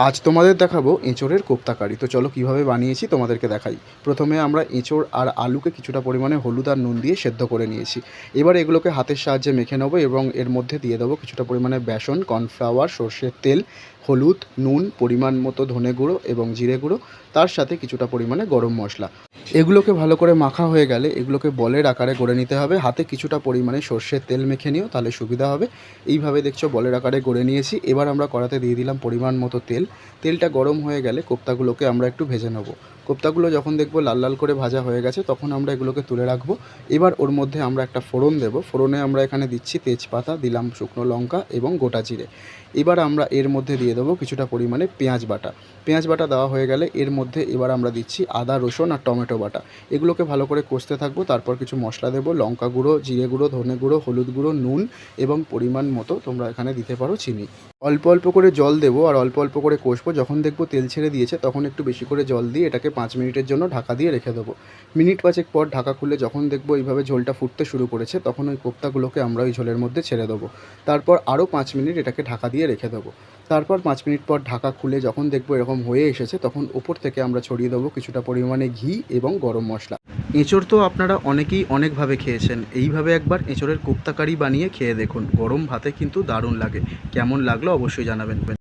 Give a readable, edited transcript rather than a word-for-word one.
আজ তোমাদের দেখাবো এঁচোড়ের কোপ্তা কারি। তো চলো কীভাবে বানিয়েছি তোমাদেরকে দেখাই। প্রথমে আমরা এঁচোড় আর আলুকে কিছুটা পরিমাণে হলুদ আর নুন দিয়ে সেদ্ধ করে নিয়েছি। এবার এগুলোকে হাতের সাহায্যে মেখে নেবো এবং এর মধ্যে দিয়ে দেবো কিছুটা পরিমাণে বেসন, কর্নফ্লাওয়ার, সর্ষের তেল, হলুদ, নুন, পরিমাণ মতো ধনে গুঁড়ো এবং জিরে গুঁড়ো, তার সাথে কিছুটা পরিমাণে গরম মশলা। এগুলোকে ভালো করে মাখা হয়ে গেলে এগুলোকে বলের আকারে গড়ে নিতে হবে। হাতে কিছুটা পরিমাণে সর্ষের তেল মেখে নিও, তাহলে সুবিধা হবে। এইভাবে দেখছো বলের আকারে গড়ে নিয়েছি। এবার আমরা কড়াতে দিয়ে দিলাম পরিমাণ মতো তেল। তেলটা গরম হয়ে গেলে কোপ্তাগুলোকে আমরা একটু ভেজে নেব। কোপ্তাগুলো যখন দেখবো লাল লাল করে ভাজা হয়ে গেছে তখন আমরা এগুলোকে তুলে রাখবো। এবার ওর মধ্যে আমরা একটা ফোড়ন দেবো। ফোড়নে আমরা এখানে দিচ্ছি তেজপাতা, দিলাম শুকনো লঙ্কা এবং গোটা জিরে। এবার আমরা এর মধ্যে দিয়ে দেবো কিছুটা পরিমাণে পেঁয়াজ বাটা। পেঁয়াজ বাটা দেওয়া হয়ে গেলে এর মধ্যে এবার আমরা দিচ্ছি আদা, রসুন আর টমেটো বাটা। এগুলোকে ভালো করে কষতে থাকবো। তারপর কিছু মশলা দেবো, লঙ্কা গুঁড়ো, জিরে গুঁড়ো, ধনে গুঁড়ো, হলুদ গুঁড়ো, নুন এবং পরিমাণ মতো তোমরা এখানে দিতে পারো চিনি। অল্প অল্প করে জল দেবো আর অল্প অল্প করে কষবো। যখন দেখবো তেল ছেড়ে দিয়েছে তখন একটু বেশি করে জল দিয়ে এটাকে 5 মিনিটের জন্য ঢাকা দিয়ে রেখে দেবো। মিনিট 5 পর ঢাকা খুলে যখন দেখবো এইভাবে ঝোলটা ফুটতে শুরু করেছে তখন ওই কোপ্তাগুলোকে আমরা ওই ঝোলের মধ্যে ছেড়ে দেবো। তারপর আরও 5 মিনিট এটাকে ঢাকা দিয়ে রেখে দেবো। তারপর 5 মিনিট পর ঢাকা খুলে যখন দেখবো এরকম হয়ে এসেছে তখন ওপর থেকে আমরা ছড়িয়ে দেবো কিছুটা পরিমাণে ঘি এবং গরম মশলা। এঁচোড় তো আপনারা অনেকেই অনেকভাবে খেয়েছেন। এইভাবে একবার এঁচোড়ের কোপ্তা কারি বানিয়ে খেয়ে দেখুন। গরম ভাতে কিন্তু দারুণ লাগে। কেমন লাগলো অবশ্যই জানাবেন।